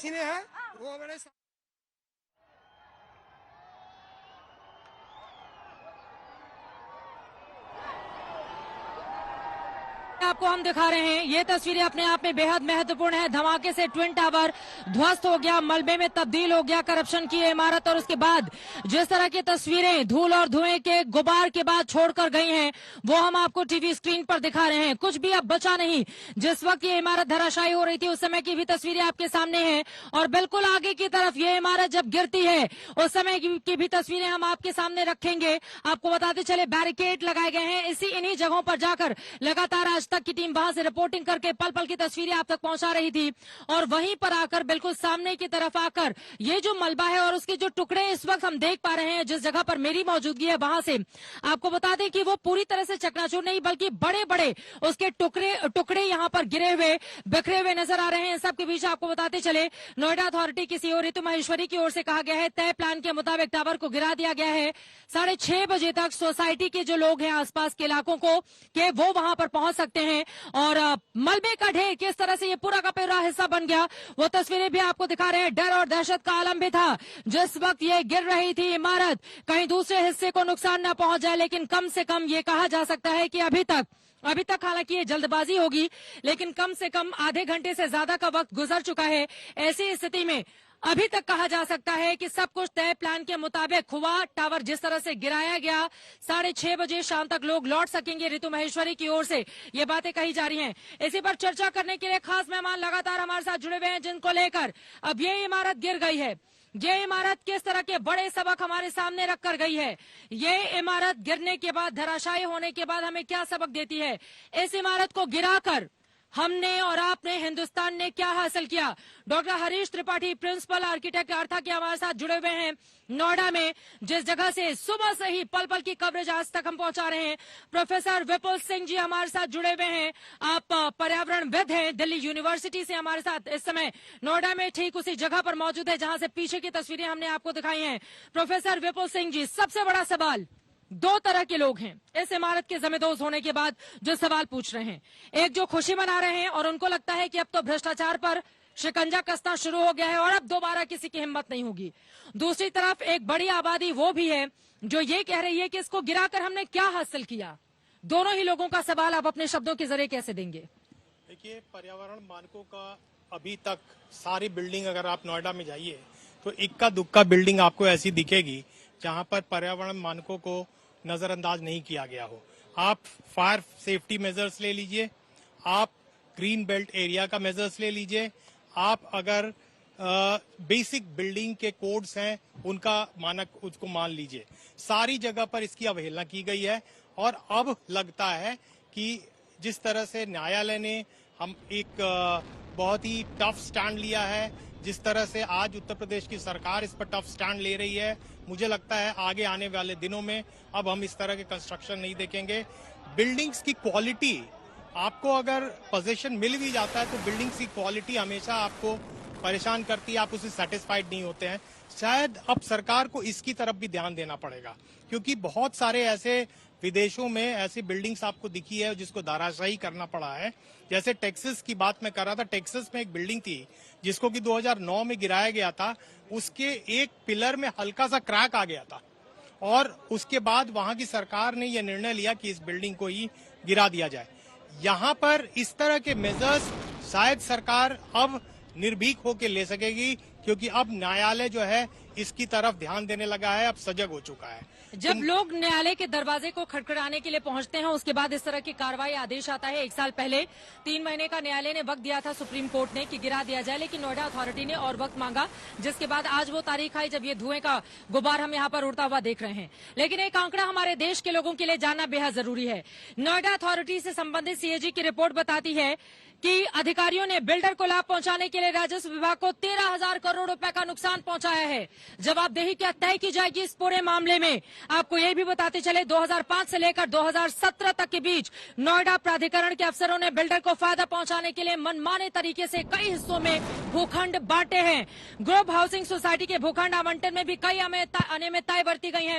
मशीनें हैं वो बड़े आपको हम दिखा रहे हैं। ये तस्वीरें अपने आप में बेहद महत्वपूर्ण है। धमाके से ट्विन टावर ध्वस्त हो गया, मलबे में तब्दील हो गया करप्शन की इमारत, और उसके बाद जिस तरह की तस्वीरें धूल और धुएं के गुबार के बाद छोड़कर गई हैं वो हम आपको टीवी स्क्रीन पर दिखा रहे हैं। कुछ भी अब बचा नहीं। जिस वक्त ये इमारत धराशायी हो रही थी उस समय की भी तस्वीरें आपके सामने हैं, और बिल्कुल आगे की तरफ ये इमारत जब गिरती है उस समय की भी तस्वीरें हम आपके सामने रखेंगे। आपको बताते चले बैरिकेड लगाए गए हैं। इन्हीं जगहों पर जाकर लगातार आज तक की टीम वहां से रिपोर्टिंग करके पल पल की तस्वीरें आप तक पहुंचा रही थी, और वहीं पर आकर बिल्कुल सामने की तरफ आकर ये जो मलबा है और उसके जो टुकड़े इस वक्त हम देख पा रहे हैं जिस जगह पर मेरी मौजूदगी है वहां से, आपको बता दें कि वो पूरी तरह से चकनाचूर नहीं बल्कि बड़े बड़े उसके टुकड़े यहाँ पर गिरे हुए बिखरे हुए नजर आ रहे हैं। सबके बीच आपको बताते चले नोएडा अथॉरिटी की सीईओ ऋतु माहेश्वरी की ओर से कहा गया है तय प्लान के मुताबिक टावर को गिरा दिया गया है। 6:30 बजे तक सोसाइटी के जो लोग हैं आसपास के इलाकों को के वो वहां पर पहुंच सकते हैं, और मलबे का ढेर किस तरह से ये पूरा का पूरा हिस्सा बन गया वो तस्वीरें भी आपको दिखा रहे हैं। डर और दहशत का आलम भी था जिस वक्त ये गिर रही थी इमारत, कहीं दूसरे हिस्से को नुकसान न पहुंच जाए, लेकिन कम से कम ये कहा जा सकता है कि अभी तक हालांकि ये जल्दबाजी होगी लेकिन कम से कम आधे घंटे से ज्यादा का वक्त गुजर चुका है। ऐसी स्थिति में अभी तक कहा जा सकता है कि सब कुछ तय प्लान के मुताबिक हुआ। टावर जिस तरह से गिराया गया 6:30 बजे शाम तक लोग लौट सकेंगे, ऋतु महेश्वरी की ओर से ये बातें कही जा रही हैं। इसी पर चर्चा करने के लिए खास मेहमान लगातार हमारे साथ जुड़े हुए हैं जिनको लेकर अब ये इमारत गिर गई है, ये इमारत किस तरह के बड़े सबक हमारे सामने रखकर गई है, ये इमारत गिरने के बाद धराशायी होने के बाद हमें क्या सबक देती है, इस इमारत को गिराकर हमने और आपने हिंदुस्तान ने क्या हासिल किया। Doctor Harish Tripathi principal architect Artha के हमारे साथ जुड़े हुए हैं नोएडा में, जिस जगह से सुबह से ही पल पल की कवरेज आज तक हम पहुंचा रहे हैं। प्रोफेसर विपुल सिंह जी हमारे साथ जुड़े हुए हैं, आप पर्यावरणविद हैं, दिल्ली यूनिवर्सिटी से हमारे साथ इस समय नोएडा में ठीक उसी जगह पर मौजूद है जहां से पीछे की तस्वीरें हमने आपको दिखाई हैं। प्रोफेसर विपुल सिंह जी, सबसे बड़ा सवाल, दो तरह के लोग हैं इस इमारत के जमींदोज होने के बाद जो सवाल पूछ रहे हैं। एक जो खुशी मना रहे हैं और उनको लगता है कि अब तो भ्रष्टाचार पर शिकंजा कसना शुरू हो गया है और अब दोबारा किसी की हिम्मत नहीं होगी। दूसरी तरफ एक बड़ी आबादी वो भी है जो ये कह रही है कि इसको गिराकर हमने क्या हासिल किया। दोनों ही लोगों का सवाल आप अपने शब्दों के जरिए कैसे देंगे? देखिए, पर्यावरण मानकों का अभी तक सारी बिल्डिंग अगर आप नोएडा में जाइए तो इक्का दुक्का बिल्डिंग आपको ऐसी दिखेगी जहां पर पर्यावरण मानकों को नजरअंदाज नहीं किया गया हो। आप फायर सेफ्टी मेजर्स ले लीजिए, आप ग्रीन बेल्ट एरिया का मेजर्स ले लीजिए, आप अगर बेसिक बिल्डिंग के कोड्स हैं उनका मानक उसको मान लीजिए, सारी जगह पर इसकी अवहेलना की गई है। और अब लगता है कि जिस तरह से न्यायालय ने हम एक बहुत ही टफ स्टैंड लिया है, जिस तरह से आज उत्तर प्रदेश की सरकार इस पर टफ स्टैंड ले रही है, मुझे लगता है आगे आने वाले दिनों में अब हम इस तरह के कंस्ट्रक्शन नहीं देखेंगे। बिल्डिंग्स की क्वालिटी, आपको अगर पोजीशन मिल भी जाता है तो बिल्डिंग्स की क्वालिटी हमेशा आपको परेशान करती है, आप उससे सेटिस्फाइड नहीं होते हैं। शायद अब सरकार को इसकी तरफ भी ध्यान देना पड़ेगा, क्योंकि बहुत सारे ऐसे विदेशों में ऐसी बिल्डिंग्स आपको दिखी है जिसको धराशायी करना पड़ा है। जैसे टेक्सास की बात मैं कर रहा था, टेक्सास में एक बिल्डिंग थी जिसको कि 2009 में गिराया गया था, उसके एक पिलर में हल्का सा क्रैक आ गया था और उसके बाद वहां की सरकार ने यह निर्णय लिया कि इस बिल्डिंग को ही गिरा दिया जाए। यहाँ पर इस तरह के मेजर्स शायद सरकार अब निर्भीक होकर ले सकेगी, क्योंकि अब न्यायालय जो है इसकी तरफ ध्यान देने लगा है, अब सजग हो चुका है। जब लोग न्यायालय के दरवाजे को खटखटाने के लिए पहुंचते हैं उसके बाद इस तरह की कार्रवाई आदेश आता है। 1 साल पहले 3 महीने का न्यायालय ने वक्त दिया था सुप्रीम कोर्ट ने कि गिरा दिया जाए, लेकिन नोएडा अथॉरिटी ने और वक्त मांगा, जिसके बाद आज वो तारीख आई जब ये धुएं का गुबार हम यहाँ पर उड़ता हुआ देख रहे हैं। लेकिन एक आंकड़ा हमारे देश के लोगों के लिए जानना बेहद जरूरी है। नोएडा अथॉरिटी से संबंधित सीएजी की रिपोर्ट बताती है कि अधिकारियों ने बिल्डर को लाभ पहुंचाने के लिए राजस्व विभाग को 13,000 करोड़ रुपए का नुकसान पहुंचाया है। जवाबदेही क्या तय की जाएगी इस पूरे मामले में? आपको ये भी बताते चले 2005 से लेकर 2017 तक के बीच नोएडा प्राधिकरण के अफसरों ने बिल्डर को फायदा पहुंचाने के लिए मनमाने तरीके से कई हिस्सों में भूखंड बांटे हैं। ग्रुप हाउसिंग सोसाइटी के भूखंड आवंटन में भी कई अनियमितताएं बरती गई हैं।